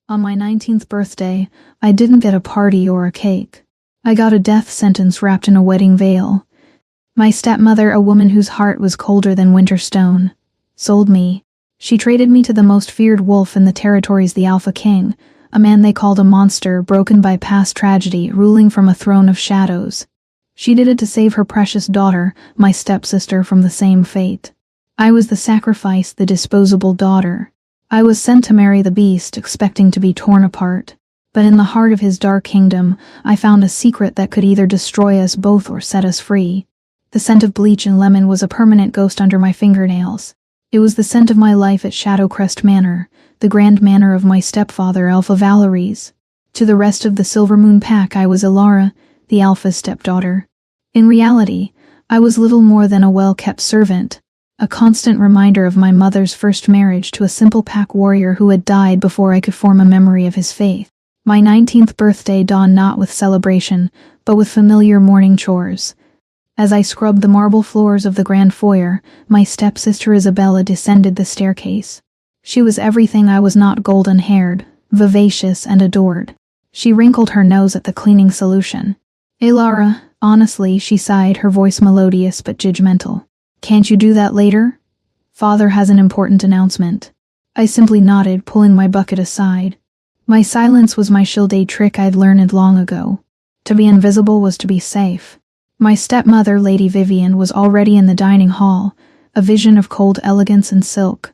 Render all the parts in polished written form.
On my 19th birthday, I didn't get a party or a cake. I got a death sentence wrapped in a wedding veil. My stepmother, a woman whose heart was colder than winter stone, sold me. She traded me to the most feared wolf in the territories, the Alpha King, a man they called a monster, broken by past tragedy, ruling from a throne of shadows. She did it to save her precious daughter, my stepsister, from the same fate. I was the sacrifice, the disposable daughter. I was sent to marry the beast, expecting to be torn apart. But in the heart of his dark kingdom, I found a secret that could either destroy us both or set us free. The scent of bleach and lemon was a permanent ghost under my fingernails. It was the scent of my life at Shadowcrest Manor, the grand manor of my stepfather, Alpha Valerie's. To the rest of the Silvermoon pack, I was Ilara, the Alpha's stepdaughter. In reality, I was little more than a well-kept servant, a constant reminder of my mother's first marriage to a simple pack warrior who had died before I could form a memory of his faith. My 19th birthday dawned not with celebration, but with familiar morning chores. As I scrubbed the marble floors of the grand foyer, my stepsister Isabella descended the staircase. She was everything I was not: golden-haired, vivacious, and adored. She wrinkled her nose at the cleaning solution. "Ilara, honestly," she sighed, her voice melodious but judgmental. "Can't you do that later? Father has an important announcement." I simply nodded, pulling my bucket aside. My silence was my shield, a trick I'd learned long ago. To be invisible was to be safe. My stepmother, Lady Vivian, was already in the dining hall, a vision of cold elegance and silk.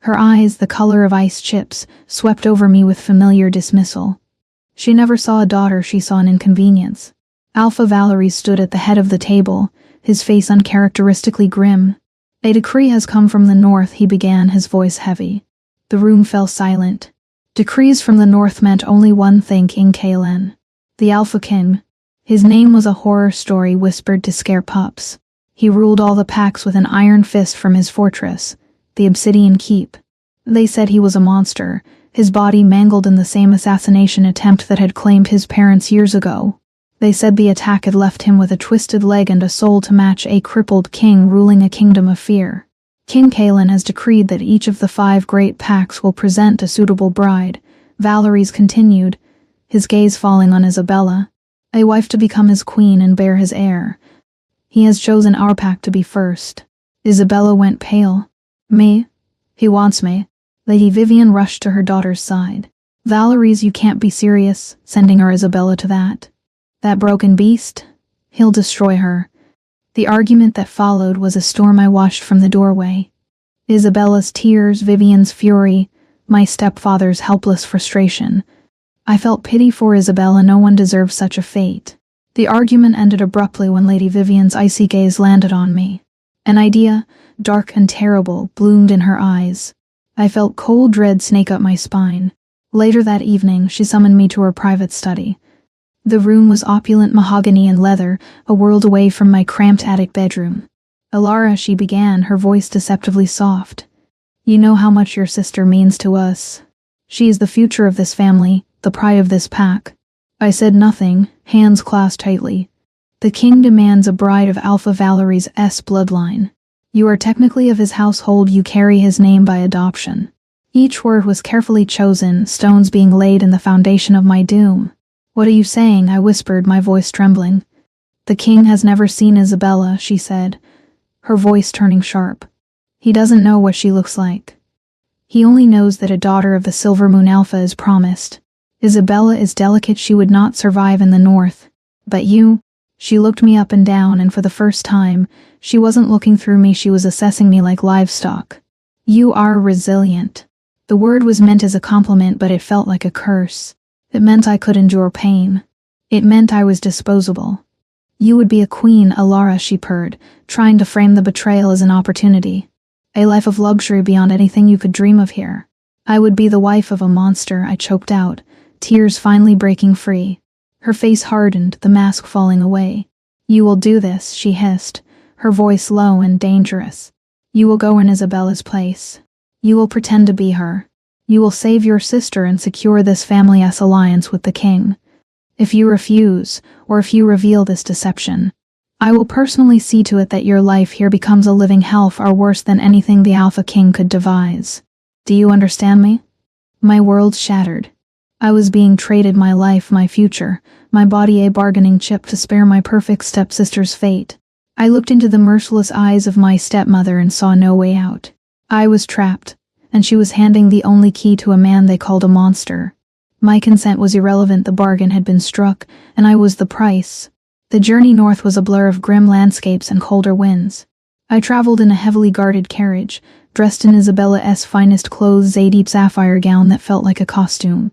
Her eyes, the color of ice chips, swept over me with familiar dismissal. She never saw a daughter, she saw an inconvenience. Alpha Valerie stood at the head of the table, his face uncharacteristically grim. "A decree has come from the north," he began, his voice heavy. The room fell silent. Decrees from the north meant only one thing: King Kalen, the Alpha King. His name was a horror story whispered to scare pups. He ruled all the packs with an iron fist from his fortress, the Obsidian Keep. They said he was a monster, his body mangled in the same assassination attempt that had claimed his parents years ago. They said the attack had left him with a twisted leg and a soul to match a crippled king ruling a kingdom of fear. King Kalen has decreed that each of the 5 great packs will present a suitable bride, Valerie's continued, his gaze falling on Isabella, a wife to become his queen and bear his heir. He has chosen our pack to be first. Isabella went pale. "Me? He wants me." Lady Vivian rushed to her daughter's side. "Valerie's, you can't be serious, sending her Isabella to that broken beast? He'll destroy her." The argument that followed was a storm I watched from the doorway. Isabella's tears, Vivian's fury, my stepfather's helpless frustration. I felt pity for Isabella. No one deserved such a fate. The argument ended abruptly when Lady Vivian's icy gaze landed on me. An idea, dark and terrible, bloomed in her eyes. I felt cold dread snake up my spine. Later that evening, she summoned me to her private study. The room was opulent mahogany and leather, a world away from my cramped attic bedroom. "Ilara," she began, her voice deceptively soft. "You know how much your sister means to us. She is the future of this family, the pride of this pack." I said nothing, hands clasped tightly. "The king demands a bride of Alpha Valerie's bloodline. You are technically of his household, you carry his name by adoption." Each word was carefully chosen, stones being laid in the foundation of my doom. "What are you saying?" I whispered, my voice trembling. "The king has never seen Isabella," she said, her voice turning sharp. "He doesn't know what she looks like. He only knows that a daughter of the Silvermoon Alpha is promised. Isabella is delicate, she would not survive in the north. But you..." She looked me up and down, and for the first time, she wasn't looking through me, she was assessing me like livestock. "You are resilient." The word was meant as a compliment, but it felt like a curse. It meant I could endure pain. It meant I was disposable. "You would be a queen, Ilara," she purred, trying to frame the betrayal as an opportunity. "A life of luxury beyond anything you could dream of here." "I would be the wife of a monster," I choked out, tears finally breaking free. Her face hardened, the mask falling away. "You will do this," she hissed, her voice low and dangerous. "You will go in Isabella's place. You will pretend to be her. You will save your sister and secure this family's alliance with the king. If you refuse, or if you reveal this deception, I will personally see to it that your life here becomes a living hell, far worse than anything the Alpha King could devise. Do you understand me?" My world shattered. I was being traded my life, my future, my body a bargaining chip to spare my perfect stepsister's fate. I looked into the merciless eyes of my stepmother and saw no way out. I was trapped, and she was handing the only key to a man they called a monster. My consent was irrelevant, the bargain had been struck, and I was the price. The journey north was a blur of grim landscapes and colder winds. I traveled in a heavily guarded carriage, dressed in Isabella's finest clothes, a deep sapphire gown that felt like a costume.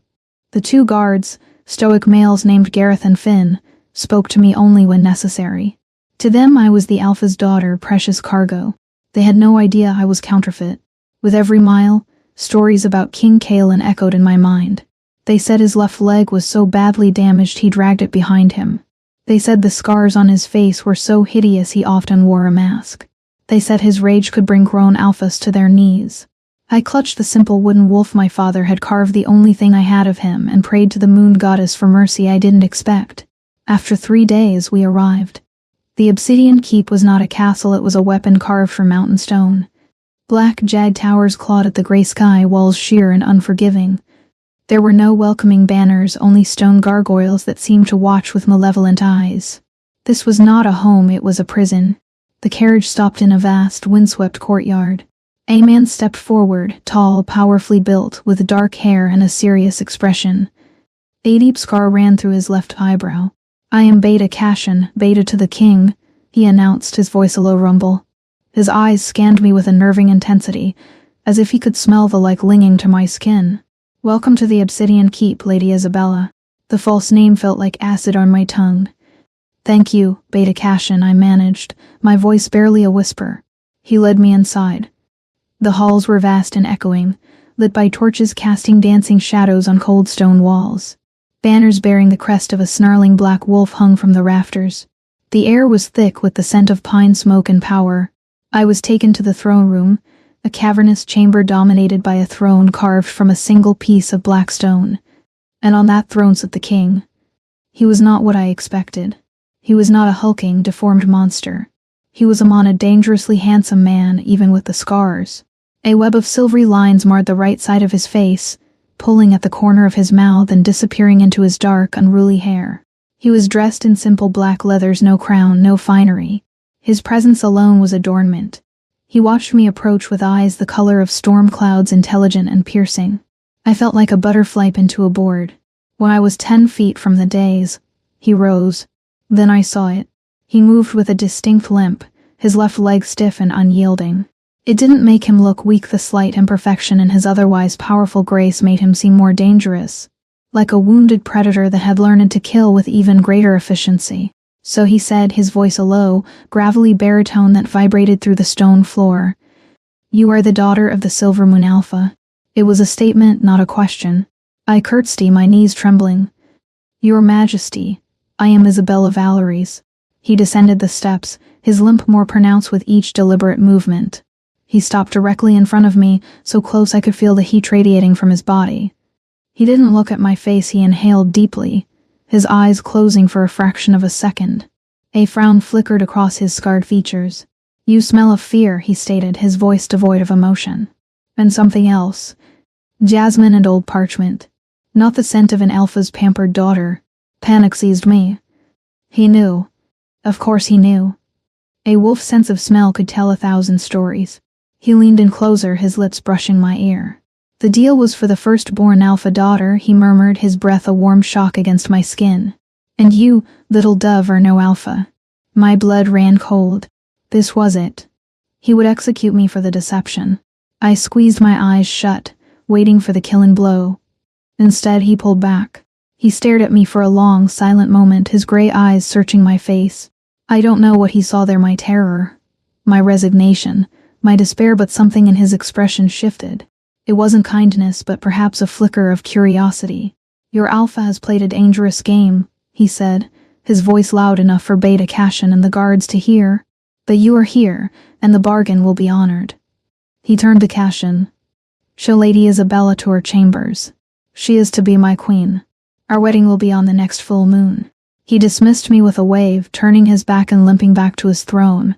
The two guards, stoic males named Gareth and Finn, spoke to me only when necessary. To them I was the Alpha's daughter, precious cargo. They had no idea I was counterfeit. With every mile, stories about King Kaelin echoed in my mind. They said his left leg was so badly damaged he dragged it behind him. They said the scars on his face were so hideous he often wore a mask. They said his rage could bring grown Alphas to their knees. I clutched the simple wooden wolf my father had carved, the only thing I had of him, and prayed to the moon goddess for mercy I didn't expect. After 3 days, we arrived. The obsidian keep was not a castle, it was a weapon carved from mountain stone. Black jagged towers clawed at the gray sky, walls sheer and unforgiving. There were no welcoming banners, only stone gargoyles that seemed to watch with malevolent eyes. This was not a home, it was a prison. The carriage stopped in a vast, windswept courtyard. A man stepped forward, tall, powerfully built, with dark hair and a serious expression. A deep scar ran through his left eyebrow. "I am Beta Cashin, Beta to the King," he announced, his voice a low rumble. His eyes scanned me with unnerving intensity, as if he could smell the like clinging to my skin. "Welcome to the Obsidian Keep, Lady Isabella." The false name felt like acid on my tongue. "Thank you, Beta Cashin," I managed, my voice barely a whisper. He led me inside. The halls were vast and echoing, lit by torches casting dancing shadows on cold stone walls. Banners bearing the crest of a snarling black wolf hung from the rafters. The air was thick with the scent of pine smoke and power. I was taken to the throne room, a cavernous chamber dominated by a throne carved from a single piece of black stone. And on that throne sat the king. He was not what I expected. He was not a hulking, deformed monster. He was a dangerously handsome man, even with the scars. A web of silvery lines marred the right side of his face, pulling at the corner of his mouth and disappearing into his dark, unruly hair. He was dressed in simple black leathers, no crown, no finery. His presence alone was adornment. He watched me approach with eyes the color of storm clouds, intelligent and piercing. I felt like a butterfly into a board. When I was 10 feet from the dais, he rose. Then I saw it. He moved with a distinct limp, his left leg stiff and unyielding. It didn't make him look weak, the slight imperfection in his otherwise powerful grace made him seem more dangerous, like a wounded predator that had learned to kill with even greater efficiency. So he said, his voice a low, gravelly baritone that vibrated through the stone floor. "You are the daughter of the Silver Moon Alpha." It was a statement, not a question. I curtsied, my knees trembling. "Your Majesty, I am Isabella Valeries." He descended the steps, his limp more pronounced with each deliberate movement. He stopped directly in front of me, so close I could feel the heat radiating from his body. He didn't look at my face, he inhaled deeply, his eyes closing for a fraction of a second. A frown flickered across his scarred features. "You smell of fear," he stated, his voice devoid of emotion. "And something else. Jasmine and old parchment. Not the scent of an alpha's pampered daughter." Panic seized me. He knew. Of course he knew. A wolf's sense of smell could tell 1,000 stories. He leaned in closer, his lips brushing my ear. "The deal was for the firstborn alpha daughter," he murmured, his breath a warm shock against my skin. "And you, little dove, are no alpha." My blood ran cold. This was it. He would execute me for the deception. I squeezed my eyes shut, waiting for the killing blow. Instead, he pulled back. He stared at me for a long, silent moment, his gray eyes searching my face. I don't know what he saw there, my terror, my resignation, my despair, but something in his expression shifted. It wasn't kindness, but perhaps a flicker of curiosity. "Your alpha has played a dangerous game," he said, his voice loud enough for Beta Cashin and the guards to hear. "But you are here, and the bargain will be honored." He turned to Cashin. "Show Lady Isabella to her chambers. She is to be my queen. Our wedding will be on the next full moon." He dismissed me with a wave, turning his back and limping back to his throne.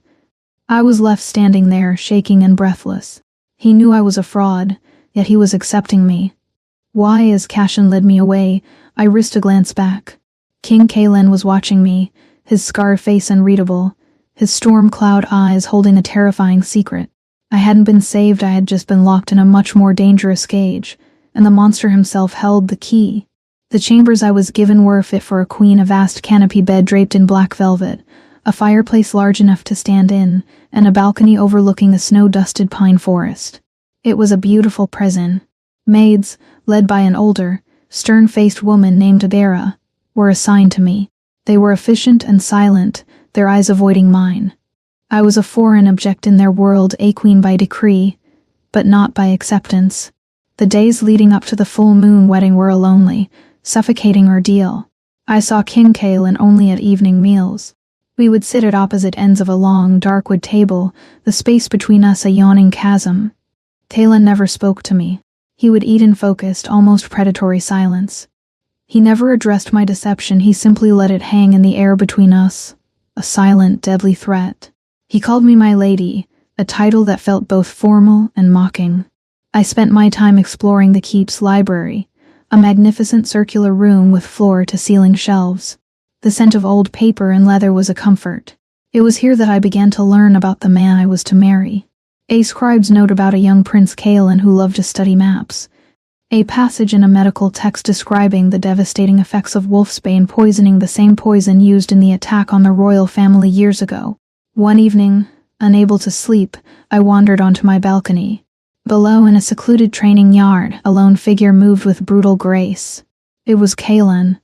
I was left standing there, shaking and breathless. He knew I was a fraud, yet he was accepting me. Why, as Cashin led me away, I risked a glance back. King Kalen was watching me, his scarred face unreadable, his storm cloud eyes holding a terrifying secret. I hadn't been saved, I had just been locked in a much more dangerous cage, and the monster himself held the key. The chambers I was given were fit for a queen, a vast canopy bed draped in black velvet, a fireplace large enough to stand in, and a balcony overlooking the snow-dusted pine forest. It was a beautiful prison. Maids, led by an older, stern-faced woman named Adara, were assigned to me. They were efficient and silent, their eyes avoiding mine. I was a foreign object in their world, a queen by decree, but not by acceptance. The days leading up to the full moon wedding were a lonely, suffocating ordeal. I saw King Kalen only at evening meals. We would sit at opposite ends of a long, dark wood table, the space between us a yawning chasm. Kalen never spoke to me. He would eat in focused, almost predatory silence. He never addressed my deception, he simply let it hang in the air between us, a silent, deadly threat. He called me my lady, a title that felt both formal and mocking. I spent my time exploring the keep's library, a magnificent circular room with floor-to-ceiling shelves. The scent of old paper and leather was a comfort. It was here that I began to learn about the man I was to marry. A scribe's note about a young Prince Kalen who loved to study maps. A passage in a medical text describing the devastating effects of wolfsbane poisoning, the same poison used in the attack on the royal family years ago. One evening, unable to sleep, I wandered onto my balcony. Below, in a secluded training yard, a lone figure moved with brutal grace. It was Kalen.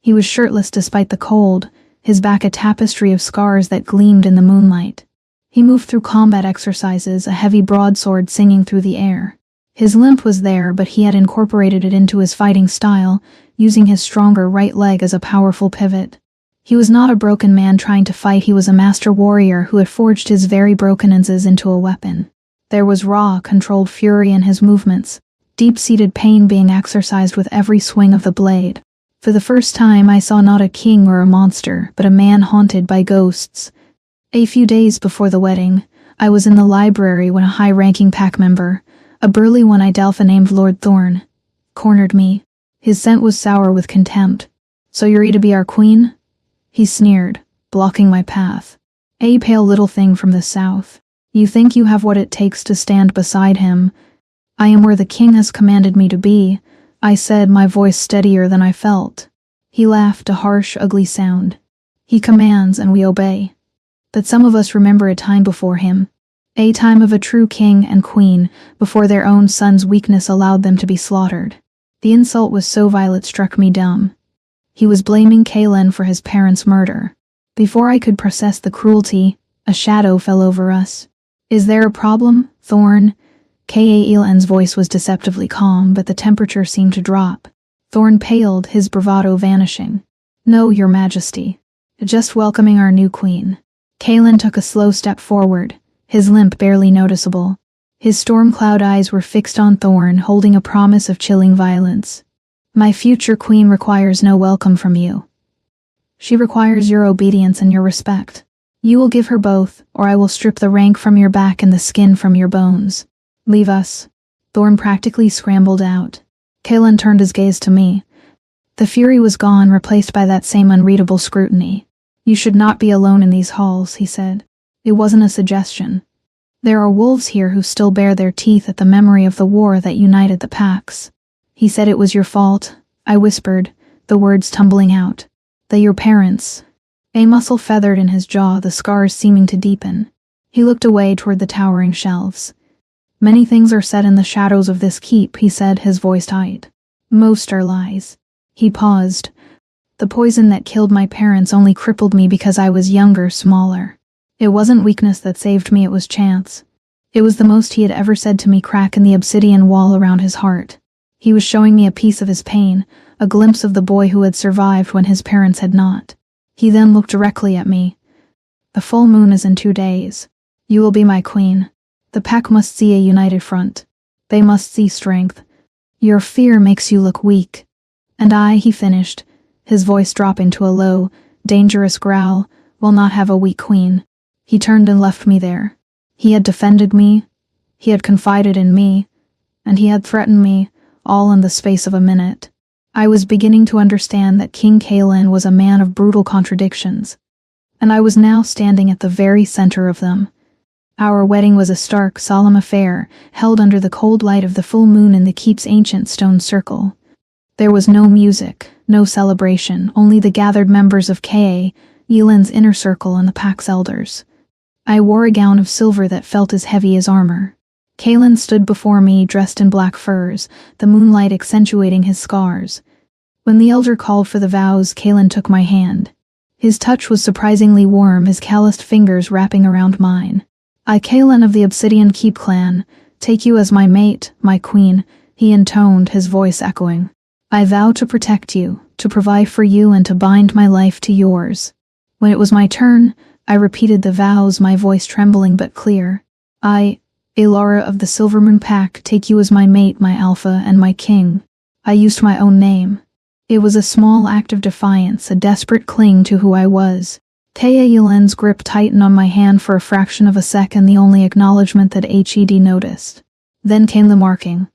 He was shirtless despite the cold, his back a tapestry of scars that gleamed in the moonlight. He moved through combat exercises, a heavy broadsword singing through the air. His limp was there, but he had incorporated it into his fighting style, using his stronger right leg as a powerful pivot. He was not a broken man trying to fight, he was a master warrior who had forged his very brokenness into a weapon. There was raw, controlled fury in his movements, deep-seated pain being exercised with every swing of the blade. For the first time I saw not a king or a monster, but a man haunted by ghosts. A few days before the wedding, I was in the library when a high-ranking pack member, a burly one-eyed alpha named Lord Thorn, cornered me. His scent was sour with contempt. "So you're to be our queen?" He sneered, blocking my path. A pale little thing from the south. "You think you have what it takes to stand beside him?" "I am where the king has commanded me to be," I said, my voice steadier than I felt. He laughed, a harsh, ugly sound. "He commands and we obey. But some of us remember a time before him. A time of a true king and queen, before their own son's weakness allowed them to be slaughtered." The insult was so vile it struck me dumb. He was blaming Kalen for his parents' murder. Before I could process the cruelty, a shadow fell over us. "Is there a problem, Thorn?" Kalen's voice was deceptively calm, but the temperature seemed to drop. Thorn paled, his bravado vanishing. "No, your majesty. Just welcoming our new queen." Kalen took a slow step forward, his limp barely noticeable. His storm cloud eyes were fixed on Thorn, holding a promise of chilling violence. "My future queen requires no welcome from you. She requires your obedience and your respect. You will give her both, or I will strip the rank from your back and the skin from your bones. Leave us." Thorn practically scrambled out. Kalen turned his gaze to me. The fury was gone, replaced by that same unreadable scrutiny. "You should not be alone in these halls," he said. It wasn't a suggestion. "There are wolves here who still bare their teeth at the memory of the war that united the packs." "He said it was your fault," I whispered, the words tumbling out. "That your parents—" A muscle feathered in his jaw, the scars seeming to deepen. He looked away toward the towering shelves. "Many things are said in the shadows of this keep," he said, his voice tight. "Most are lies." He paused. "The poison that killed my parents only crippled me because I was younger, smaller. It wasn't weakness that saved me, it was chance." It was the most he had ever said to me, crack in the obsidian wall around his heart. He was showing me a piece of his pain, a glimpse of the boy who had survived when his parents had not. He then looked directly at me. "The full moon is in 2 days. You will be my queen. The pack must see a united front. They must see strength. Your fear makes you look weak. And I," he finished, his voice dropping to a low, dangerous growl, "will not have a weak queen." He turned and left me there. He had defended me, he had confided in me, and he had threatened me, all in the space of a minute. I was beginning to understand that King Kaelin was a man of brutal contradictions, and I was now standing at the very center of them. Our wedding was a stark, solemn affair, held under the cold light of the full moon in the keep's ancient stone circle. There was no music, no celebration, only the gathered members of Kaelin's inner circle and the pack's elders. I wore a gown of silver that felt as heavy as armor. Kaelin stood before me, dressed in black furs, the moonlight accentuating his scars. When the elder called for the vows, Kaelin took my hand. His touch was surprisingly warm, his calloused fingers wrapping around mine. "I, Kaelin of the Obsidian Keep clan, take you as my mate, my queen," he intoned, his voice echoing. "I vow to protect you, to provide for you, and to bind my life to yours." When it was my turn, I repeated the vows, my voice trembling but clear. "I, Alara of the Silvermoon Pack, take you as my mate, my alpha, and my king." I used my own name. It was a small act of defiance, a desperate cling to who I was. Kaelin's grip tightened on my hand for a fraction of a second, the only acknowledgement that Hed noticed. Then came the marking.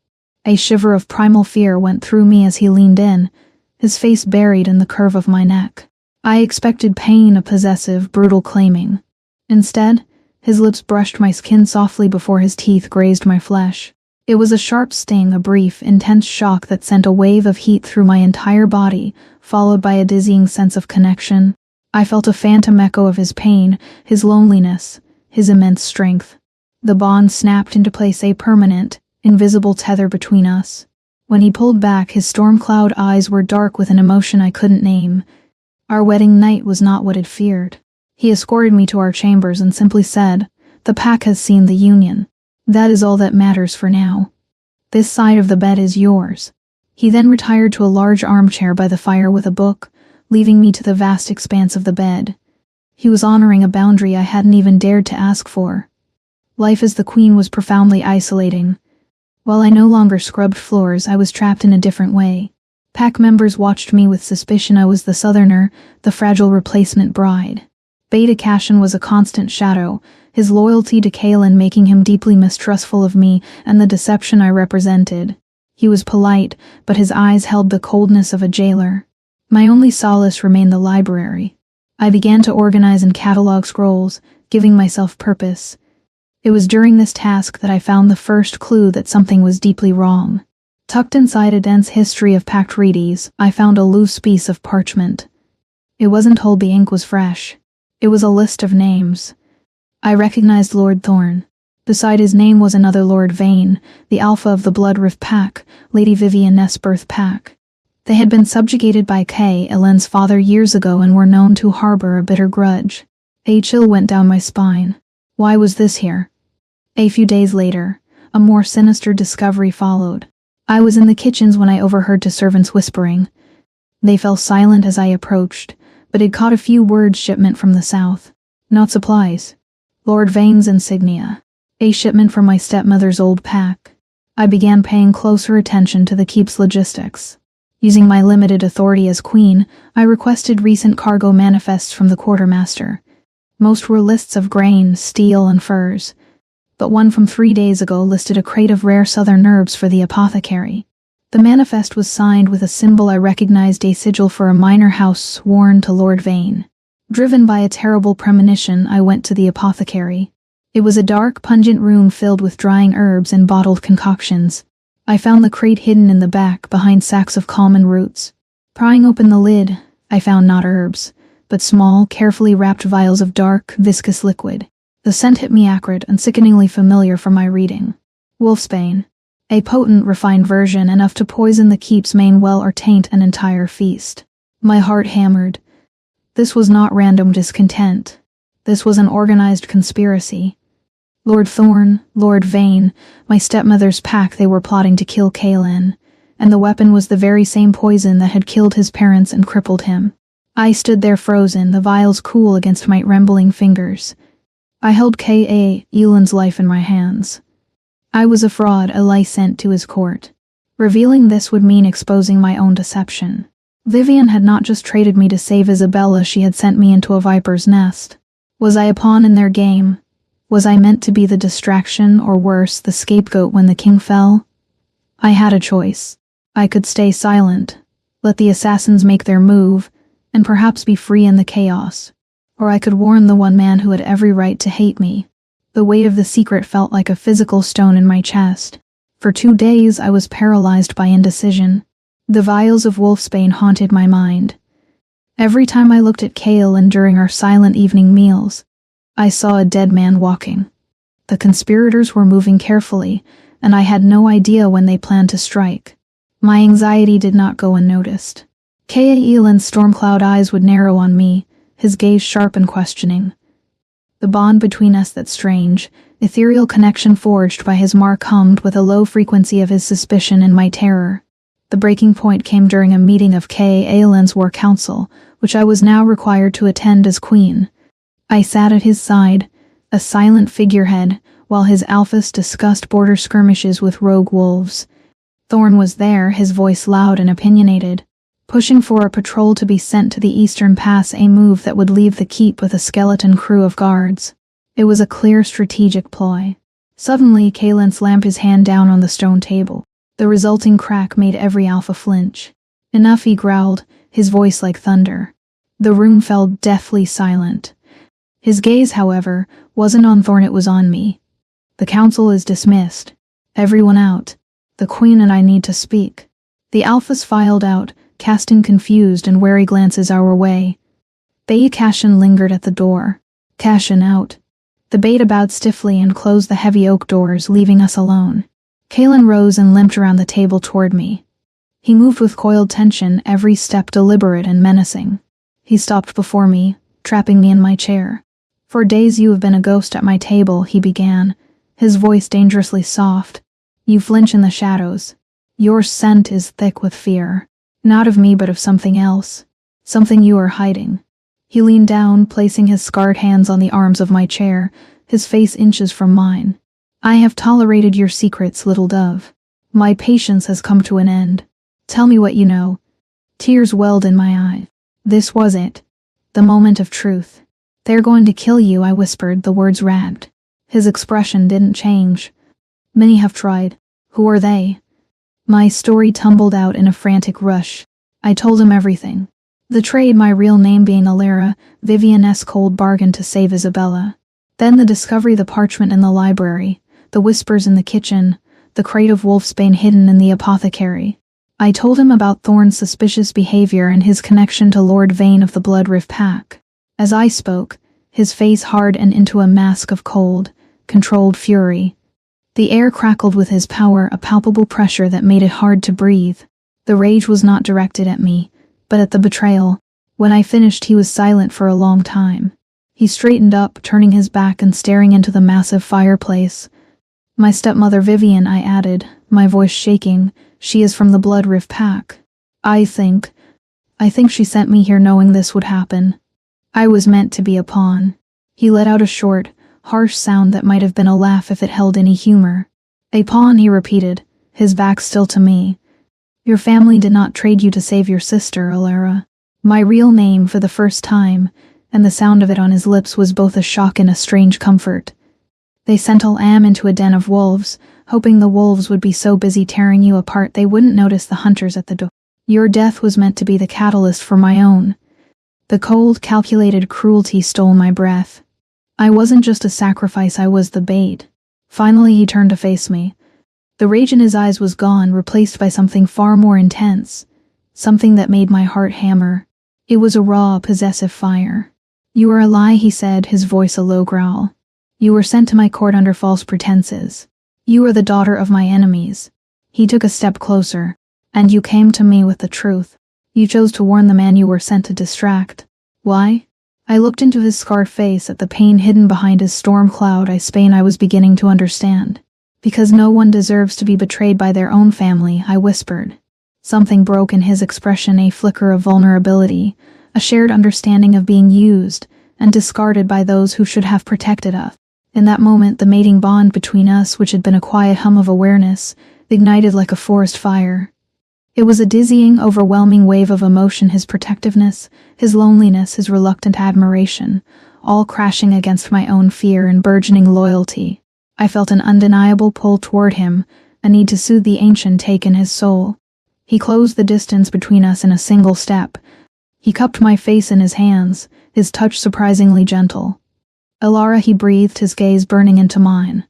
A shiver of primal fear went through me as he leaned in, his face buried in the curve of my neck. I expected pain, a possessive, brutal claiming. Instead, his lips brushed my skin softly before his teeth grazed my flesh. It was a sharp sting, a brief, intense shock that sent a wave of heat through my entire body, followed by a dizzying sense of connection. I felt a phantom echo of his pain, his loneliness, his immense strength. The bond snapped into place, a permanent, invisible tether between us. When he pulled back, his storm-cloud eyes were dark with an emotion I couldn't name. Our wedding night was not what I'd feared. He escorted me to our chambers and simply said, "The pack has seen the union. That is all that matters for now. This side of the bed is yours." He then retired to a large armchair by the fire with a book, leaving me to the vast expanse of the bed. He was honoring a boundary I hadn't even dared to ask for. Life as the queen was profoundly isolating. While I no longer scrubbed floors, I was trapped in a different way. Pack members watched me with suspicion. I was the southerner, the fragile replacement bride. Beta Cashin was a constant shadow, his loyalty to Kaelin making him deeply mistrustful of me and the deception I represented. He was polite, but his eyes held the coldness of a jailer. My only solace remained the library. I began to organize and catalog scrolls, giving myself purpose. It was during this task that I found the first clue that something was deeply wrong. Tucked inside a dense history of packed treaties, I found a loose piece of parchment. It wasn't told the ink was fresh. It was a list of names. I recognized Lord Thorn. Beside his name was another Lord Vane, the alpha of the Bloodrift Pack, Lady Vivian Nesbirth Pack. They had been subjugated by Kaelin's father years ago and were known to harbor a bitter grudge. A chill went down my spine. Why was this here? A few days later, a more sinister discovery followed. I was in the kitchens when I overheard two servants whispering. They fell silent as I approached, but had caught a few words. "Shipment from the south. Not supplies. Lord Vane's insignia. A shipment from my stepmother's old pack." I began paying closer attention to the keep's logistics. Using my limited authority as queen, I requested recent cargo manifests from the quartermaster. Most were lists of grain, steel, and furs, but one from 3 days ago listed a crate of rare southern herbs for the apothecary. The manifest was signed with a symbol I recognized, a sigil for a minor house sworn to Lord Vane. Driven by a terrible premonition, I went to the apothecary. It was a dark, pungent room filled with drying herbs and bottled concoctions. I found the crate hidden in the back, behind sacks of common roots. Prying open the lid, I found not herbs, but small, carefully wrapped vials of dark, viscous liquid. The scent hit me acrid and sickeningly familiar from my reading. Wolfsbane. A potent, refined version, enough to poison the keep's main well or taint an entire feast. My heart hammered. This was not random discontent. This was an organized conspiracy. Lord Thorn, Lord Vane, my stepmother's pack, they were plotting to kill Kaelin, and the weapon was the very same poison that had killed his parents and crippled him. I stood there frozen, the vials cool against my trembling fingers. I held Kaelin's life in my hands. I was a fraud, a lie sent to his court. Revealing this would mean exposing my own deception. Vivian had not just traded me to save Isabella, she had sent me into a viper's nest. Was I a pawn in their game? Was I meant to be the distraction, or worse, the scapegoat when the king fell? I had a choice. I could stay silent, let the assassins make their move, and perhaps be free in the chaos. Or I could warn the one man who had every right to hate me. The weight of the secret felt like a physical stone in my chest. For 2 days I was paralyzed by indecision. The vials of wolfsbane haunted my mind. Every time I looked at Kaelin during our silent evening meals, I saw a dead man walking. The conspirators were moving carefully, and I had no idea when they planned to strike. My anxiety did not go unnoticed. Kaelin's storm-cloud eyes would narrow on me, his gaze sharp and questioning. The bond between us, that strange, ethereal connection forged by his mark, hummed with a low frequency of his suspicion and my terror. The breaking point came during a meeting of Kaelin's War Council, which I was now required to attend as queen. I sat at his side, a silent figurehead, while his alphas discussed border skirmishes with rogue wolves. Thorn was there, his voice loud and opinionated, pushing for a patrol to be sent to the Eastern Pass, a move that would leave the keep with a skeleton crew of guards. It was a clear strategic ploy. Suddenly, Kaelin slammed his hand down on the stone table. The resulting crack made every alpha flinch. Enough, he growled, his voice like thunder. The room fell deathly silent. His gaze, however, wasn't on Thorn, it was on me. The council is dismissed. Everyone out. The queen and I need to speak. The alphas filed out, casting confused and wary glances our way. Cashin lingered at the door. Cashin out. The beta bowed stiffly and closed the heavy oak doors, leaving us alone. Kaelin rose and limped around the table toward me. He moved with coiled tension, every step deliberate and menacing. He stopped before me, trapping me in my chair. For days you have been a ghost at my table, he began, his voice dangerously soft. You flinch in the shadows. Your scent is thick with fear. Not of me, but of something else. Something you are hiding. He leaned down, placing his scarred hands on the arms of my chair, his face inches from mine. I have tolerated your secrets, little dove. My patience has come to an end. Tell me what you know. Tears welled in my eyes. This was it. The moment of truth. They're going to kill you, I whispered, the words ragged. His expression didn't change. Many have tried. Who are they? My story tumbled out in a frantic rush. I told him everything. The trade, my real name being Alara, Vivian's cold bargain to save Isabella. Then the discovery, the parchment in the library, the whispers in the kitchen, the crate of wolfsbane hidden in the apothecary. I told him about Thorn's suspicious behavior and his connection to Lord Vane of the Bloodrift Pack. As I spoke, his face hardened into a mask of cold, controlled fury. The air crackled with his power, a palpable pressure that made it hard to breathe. The rage was not directed at me, but at the betrayal. When I finished, he was silent for a long time. He straightened up, turning his back and staring into the massive fireplace. My stepmother Vivian, I added, my voice shaking. She is from the Bloodrift Pack. I think she sent me here knowing this would happen. I was meant to be a pawn. He let out a short, harsh sound that might have been a laugh if it held any humor. A pawn, he repeated, his back still to me. Your family did not trade you to save your sister, Alara. My real name for the first time, and the sound of it on his lips was both a shock and a strange comfort. They sent Am into a den of wolves, hoping the wolves would be so busy tearing you apart they wouldn't notice the hunters at the door. Your death was meant to be the catalyst for my own. The cold, calculated cruelty stole my breath. I wasn't just a sacrifice, I was the bait. Finally he turned to face me. The rage in his eyes was gone, replaced by something far more intense. Something that made my heart hammer. It was a raw, possessive fire. You are a lie, he said, his voice a low growl. You were sent to my court under false pretenses. You are the daughter of my enemies. He took a step closer. And you came to me with the truth. You chose to warn the man you were sent to distract. Why? I looked into his scarred face, at the pain hidden behind his storm cloud. I was beginning to understand. Because no one deserves to be betrayed by their own family, I whispered. Something broke in his expression, a flicker of vulnerability, a shared understanding of being used and discarded by those who should have protected us. In that moment, the mating bond between us, which had been a quiet hum of awareness, ignited like a forest fire. It was a dizzying, overwhelming wave of emotion, his protectiveness, his loneliness, his reluctant admiration, all crashing against my own fear and burgeoning loyalty. I felt an undeniable pull toward him, a need to soothe the ancient ache in his soul. He closed the distance between us in a single step. He cupped my face in his hands, his touch surprisingly gentle. "Alara," he breathed, his gaze burning into mine.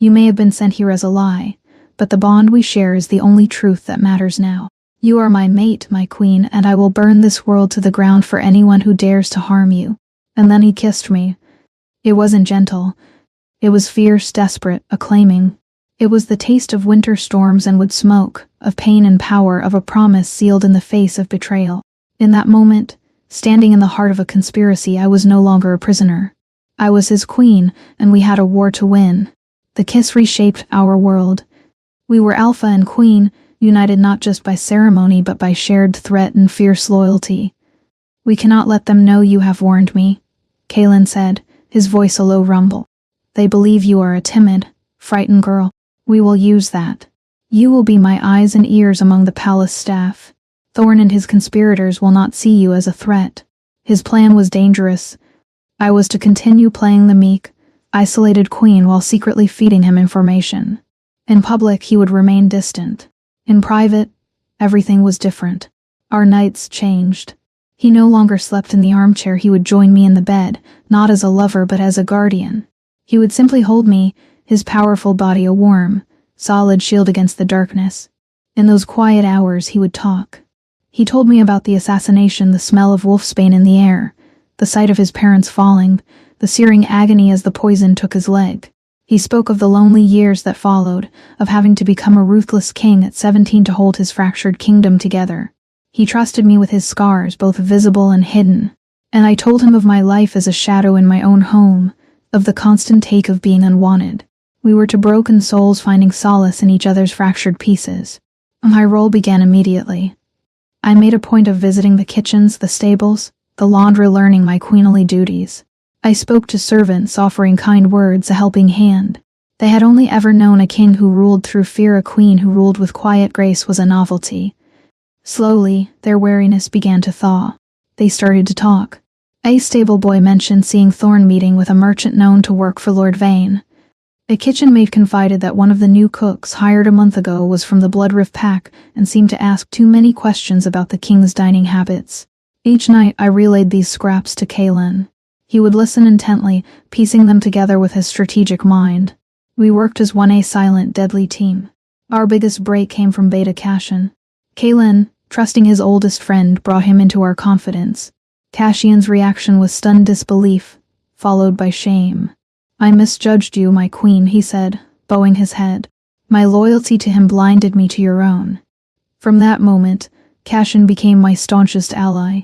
"You may have been sent here as a lie, but the bond we share is the only truth that matters now. You are my mate, my queen, and I will burn this world to the ground for anyone who dares to harm you." And then he kissed me. It wasn't gentle. It was fierce, desperate, acclaiming. It was the taste of winter storms and wood smoke, of pain and power, of a promise sealed in the face of betrayal. In that moment, standing in the heart of a conspiracy, I was no longer a prisoner. I was his queen, and we had a war to win. The kiss reshaped our world. We were alpha and queen, united not just by ceremony but by shared threat and fierce loyalty. "We cannot let them know you have warned me," Kaelin said, his voice a low rumble. "They believe you are a timid, frightened girl. We will use that. You will be my eyes and ears among the palace staff. Thorn and his conspirators will not see you as a threat." His plan was dangerous. I was to continue playing the meek, isolated queen while secretly feeding him information. In public, he would remain distant. In private, everything was different. Our nights changed. He no longer slept in the armchair. He would join me in the bed, not as a lover but as a guardian. He would simply hold me, his powerful body a warm, solid shield against the darkness. In those quiet hours, he would talk. He told me about the assassination, the smell of wolfsbane in the air, the sight of his parents falling, the searing agony as the poison took his leg. He spoke of the lonely years that followed, of having to become a ruthless king at 17 to hold his fractured kingdom together. He trusted me with his scars, both visible and hidden. And I told him of my life as a shadow in my own home, of the constant take of being unwanted. We were two broken souls finding solace in each other's fractured pieces. My role began immediately. I made a point of visiting the kitchens, the stables, the laundry, learning my queenly duties. I spoke to servants, offering kind words, a helping hand. They had only ever known a king who ruled through fear. A queen who ruled with quiet grace was a novelty. Slowly, their wariness began to thaw. They started to talk. A stable boy mentioned seeing Thorn meeting with a merchant known to work for Lord Vane. A kitchen maid confided that one of the new cooks hired a month ago was from the Bloodrift pack and seemed to ask too many questions about the king's dining habits. Each night I relayed these scraps to Kaelin. He would listen intently, piecing them together with his strategic mind. We worked as one, a silent, deadly team. Our biggest break came from Beta Cassian. Kaelin, trusting his oldest friend, brought him into our confidence. Cassian's reaction was stunned disbelief, followed by shame. "I misjudged you, my queen," he said, bowing his head. "My loyalty to him blinded me to your own." From that moment, Cassian became my staunchest ally.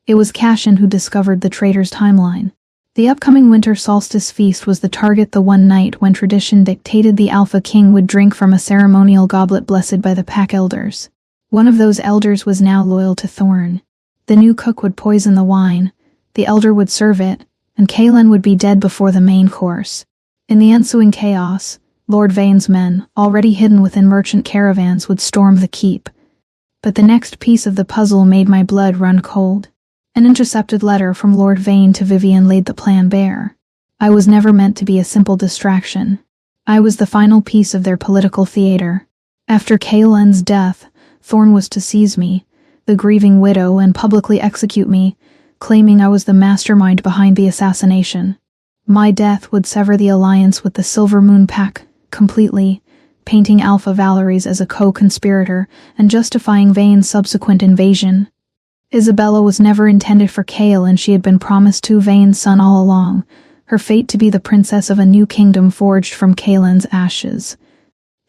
It was Cassian who discovered the traitor's timeline. The upcoming winter solstice feast was the target, the one night when tradition dictated the Alpha King would drink from a ceremonial goblet blessed by the pack elders. One of those elders was now loyal to Thorn. The new cook would poison the wine, the elder would serve it, and Kaelin would be dead before the main course. In the ensuing chaos, Lord Vane's men, already hidden within merchant caravans, would storm the keep. But the next piece of the puzzle made my blood run cold. An intercepted letter from Lord Vane to Vivian laid the plan bare. I was never meant to be a simple distraction. I was the final piece of their political theater. After Kaelin's death, Thorn was to seize me, the grieving widow, and publicly execute me, claiming I was the mastermind behind the assassination. My death would sever the alliance with the Silver Moon Pack completely, painting Alpha Valeries as a co-conspirator and justifying Vane's subsequent invasion. Isabella was never intended for Kaelin. She had been promised to Vane's son all along, her fate to be the princess of a new kingdom forged from Kaelin's ashes.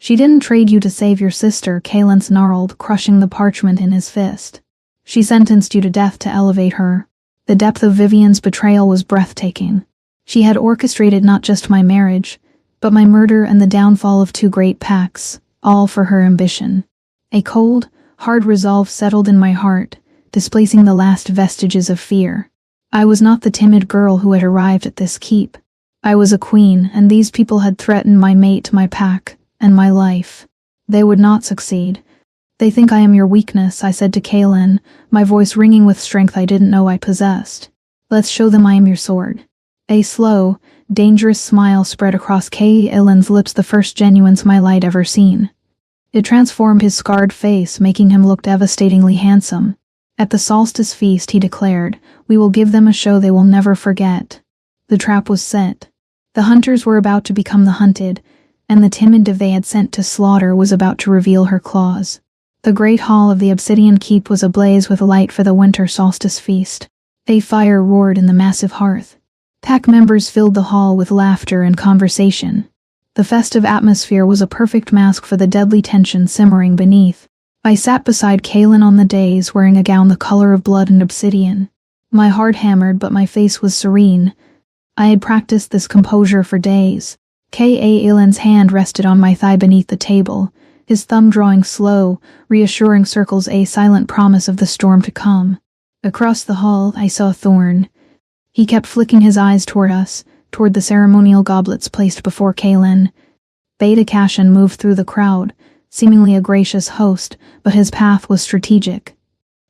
"She didn't trade you to save your sister," Kaelin snarled, crushing the parchment in his fist. "She sentenced you to death to elevate her." The depth of Vivian's betrayal was breathtaking. She had orchestrated not just my marriage, but my murder and the downfall of two great packs, all for her ambition. A cold, hard resolve settled in my heart, displacing the last vestiges of fear. I was not the timid girl who had arrived at this keep. I was a queen, and these people had threatened my mate, my pack, and my life. They would not succeed. "They think I am your weakness," I said to Kaelin, my voice ringing with strength I didn't know I possessed. "Let's show them I am your sword." A slow, dangerous smile spread across Kaelin's lips, the first genuine smile I'd ever seen. It transformed his scarred face, making him look devastatingly handsome. At the solstice feast, he declared, "We will give them a show they will never forget." The trap was set. The hunters were about to become the hunted, and the timid div they had sent to slaughter was about to reveal her claws. The great hall of the obsidian keep was ablaze with light for the winter solstice feast. A fire roared in the massive hearth. Pack members filled the hall with laughter and conversation. The festive atmosphere was a perfect mask for the deadly tension simmering beneath. I sat beside Kaelin on the dais, wearing a gown the color of blood and obsidian. My heart hammered, but my face was serene. I had practiced this composure for days. Kaelin's hand rested on my thigh beneath the table, his thumb drawing slow, reassuring circles, a silent promise of the storm to come. Across the hall, I saw Thorn. He kept flicking his eyes toward us, toward the ceremonial goblets placed before Kaelin. Beta Cashin moved through the crowd, seemingly a gracious host, but his path was strategic.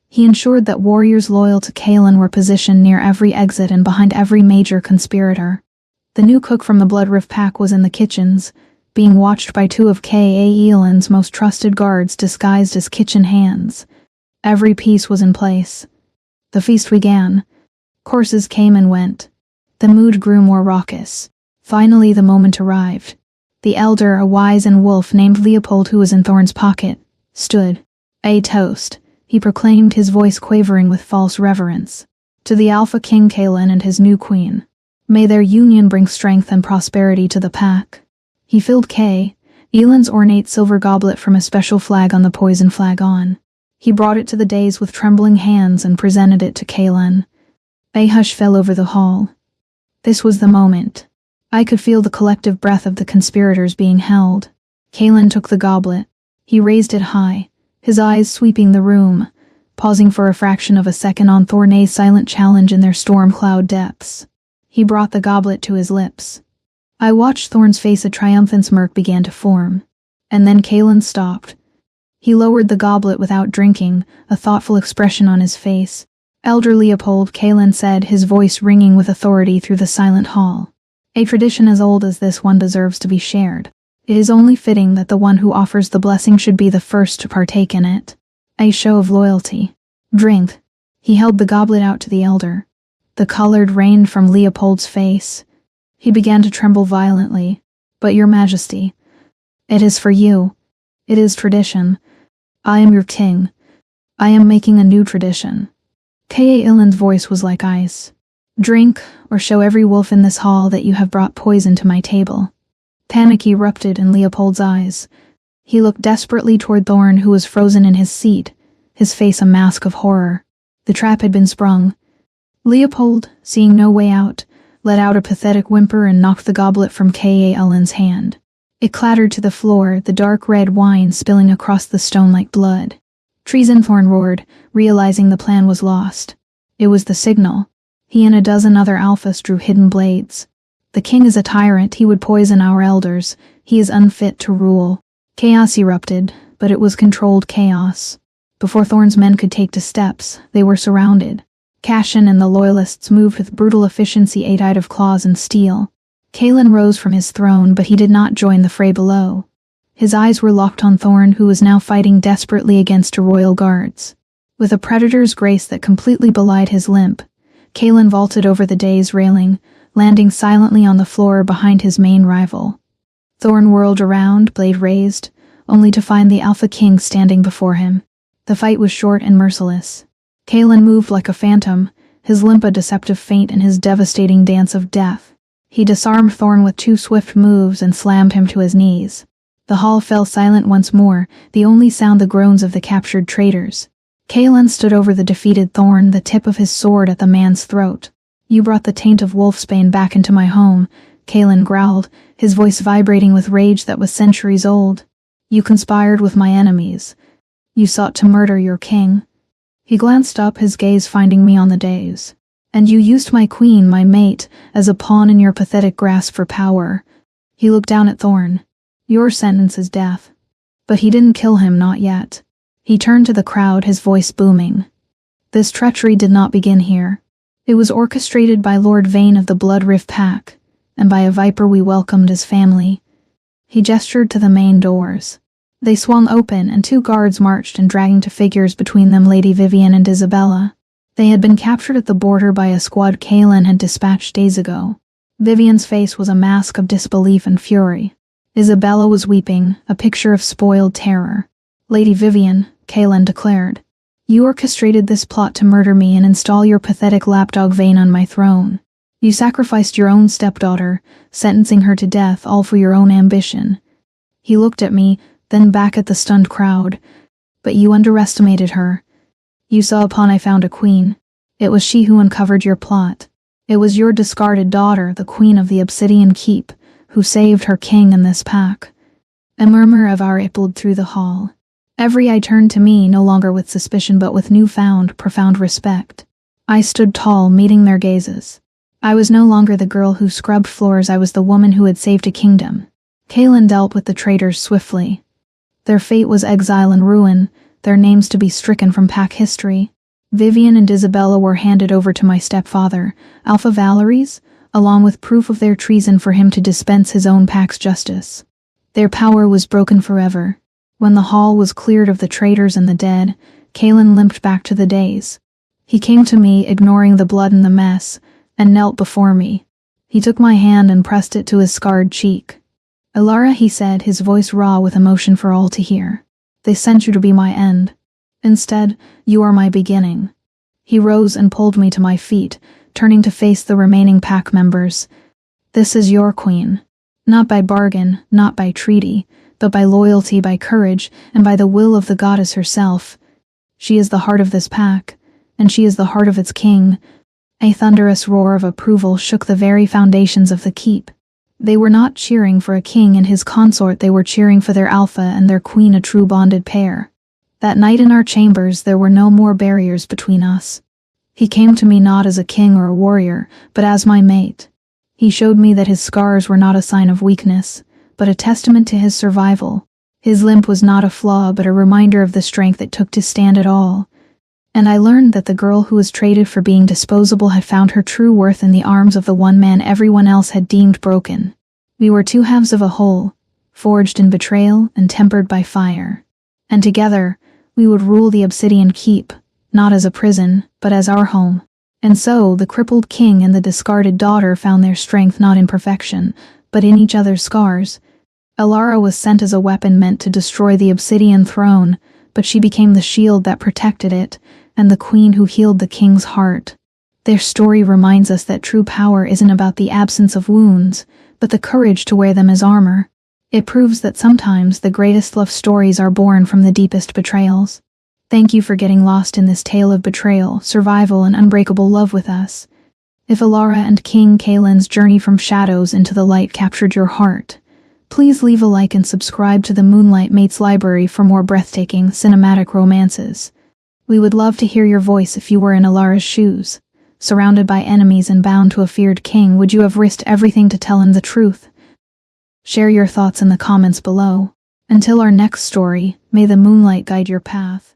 He ensured that warriors loyal to Kaelin were positioned near every exit and behind every major conspirator. The new cook from the Bloodrift pack was in the kitchens, being watched by two of Kaelin's most trusted guards disguised as kitchen hands. Every piece was in place. The feast began. Courses came and went. The mood grew more raucous. Finally the moment arrived. The elder, a wizened wolf named Leopold who was in Thorn's pocket, stood. "A toast," he proclaimed, his voice quavering with false reverence. "To the Alpha King Kaelin and his new queen. May their union bring strength and prosperity to the pack." He filled Kaelin's ornate silver goblet from a special flag on the poison flagon. He brought it to the dais with trembling hands and presented it to Kaelin. A hush fell over the hall. This was the moment. I could feel the collective breath of the conspirators being held. Kaelin took the goblet. He raised it high, his eyes sweeping the room, pausing for a fraction of a second on Thorn's silent challenge in their storm cloud depths. He brought the goblet to his lips. I watched Thorn's face, a triumphant smirk began to form. And then Kaelin stopped. He lowered the goblet without drinking, a thoughtful expression on his face. "Elder Leopold," Kaelin said, his voice ringing with authority through the silent hall. "A tradition as old as this one deserves to be shared. It is only fitting that the one who offers the blessing should be the first to partake in it. A show of loyalty. Drink." He held the goblet out to the elder. The color rained from Leopold's face. He began to tremble violently. "But your majesty, it is for you. It is tradition. I am your king. I am making a new tradition." Kaelin's voice was like ice. "Drink, or show every wolf in this hall that you have brought poison to my table." Panic erupted in Leopold's eyes. He looked desperately toward Thorn, who was frozen in his seat, his face a mask of horror. The trap had been sprung. Leopold, seeing no way out, let out a pathetic whimper and knocked the goblet from Kaelin's hand. It clattered to the floor, the dark red wine spilling across the stone like blood. "Treason!" Thorn roared, realizing the plan was lost. It was the signal. He and a dozen other alphas drew hidden blades. "The king is a tyrant. He would poison our elders. He is unfit to rule." Chaos erupted, but it was controlled chaos. Before Thorn's men could take to steps, they were surrounded. Cashin and the loyalists moved with brutal efficiency, eight-eyed of claws and steel. Kaelin rose from his throne, but he did not join the fray below. His eyes were locked on Thorn, who was now fighting desperately against two royal guards. With a predator's grace that completely belied his limp, Kaelin vaulted over the dais railing, landing silently on the floor behind his main rival. Thorn whirled around, blade raised, only to find the Alpha King standing before him. The fight was short and merciless. Kaelin moved like a phantom, his limp a deceptive feint in his devastating dance of death. He disarmed Thorn with two swift moves and slammed him to his knees. The hall fell silent once more, the only sound the groans of the captured traitors. Kaelin stood over the defeated Thorn, the tip of his sword at the man's throat. "You brought the taint of wolfsbane back into my home," Kaelin growled, his voice vibrating with rage that was centuries old. "You conspired with my enemies. You sought to murder your king." He glanced up, his gaze finding me on the dais. "And you used my queen, my mate, as a pawn in your pathetic grasp for power." He looked down at Thorn. "Your sentence is death." But he didn't kill him, not yet. He turned to the crowd, his voice booming. "This treachery did not begin here. It was orchestrated by Lord Vane of the Bloodrift Pack, and by a viper we welcomed as family." He gestured to the main doors. They swung open, and 2 guards marched and dragging to figures between them Lady Vivian and Isabella. They had been captured at the border by a squad Kaelin had dispatched days ago. Vivian's face was a mask of disbelief and fury. Isabella was weeping, a picture of spoiled terror. Lady Vivian, Kaelin declared, "You orchestrated this plot to murder me and install your pathetic lapdog Vayne on my throne. You sacrificed your own stepdaughter, sentencing her to death all for your own ambition." He looked at me, then back at the stunned crowd. "But you underestimated her. You saw upon I found a queen. It was she who uncovered your plot. It was your discarded daughter, the queen of the Obsidian Keep, who saved her king and this pack." A murmur of "our" rippled through the hall. Every eye turned to me, no longer with suspicion but with newfound, profound respect. I stood tall, meeting their gazes. I was no longer the girl who scrubbed floors, I was the woman who had saved a kingdom. Kaelin dealt with the traitors swiftly. Their fate was exile and ruin, their names to be stricken from pack history. Vivian and Isabella were handed over to my stepfather, Alpha Valeries, along with proof of their treason for him to dispense his own pack's justice. Their power was broken forever. When the hall was cleared of the traitors and the dead, Kaelin limped back to the days. He came to me, ignoring the blood and the mess, and knelt before me. He took my hand and pressed it to his scarred cheek. "Elara," he said, his voice raw with emotion for all to hear. "They sent you to be my end. Instead, you are my beginning." He rose and pulled me to my feet, turning to face the remaining pack members. "This is your queen. Not by bargain, not by treaty, but by loyalty, by courage, and by the will of the goddess herself. She is the heart of this pack, and she is the heart of its king." A thunderous roar of approval shook the very foundations of the keep. They were not cheering for a king and his consort, they were cheering for their alpha and their queen, a true bonded pair. That night in our chambers there were no more barriers between us. He came to me not as a king or a warrior, but as my mate. He showed me that his scars were not a sign of weakness, but a testament to his survival. His limp was not a flaw, but a reminder of the strength it took to stand at all. And I learned that the girl who was traded for being disposable had found her true worth in the arms of the one man everyone else had deemed broken. We were 2 halves of a whole, forged in betrayal and tempered by fire. And together, we would rule the Obsidian Keep, not as a prison, but as our home. And so, the crippled king and the discarded daughter found their strength not in perfection, but in each other's scars. Elara was sent as a weapon meant to destroy the Obsidian throne, but she became the shield that protected it, and the queen who healed the king's heart. Their story reminds us that true power isn't about the absence of wounds, but the courage to wear them as armor. It proves that sometimes the greatest love stories are born from the deepest betrayals. Thank you for getting lost in this tale of betrayal, survival, and unbreakable love with us. If Elara and King Kaelin's journey from shadows into the light captured your heart, please leave a like and subscribe to the Moonlight Mates Library for more breathtaking, cinematic romances. We would love to hear your voice if you were in Elara's shoes. Surrounded by enemies and bound to a feared king, would you have risked everything to tell him the truth? Share your thoughts in the comments below. Until our next story, may the moonlight guide your path.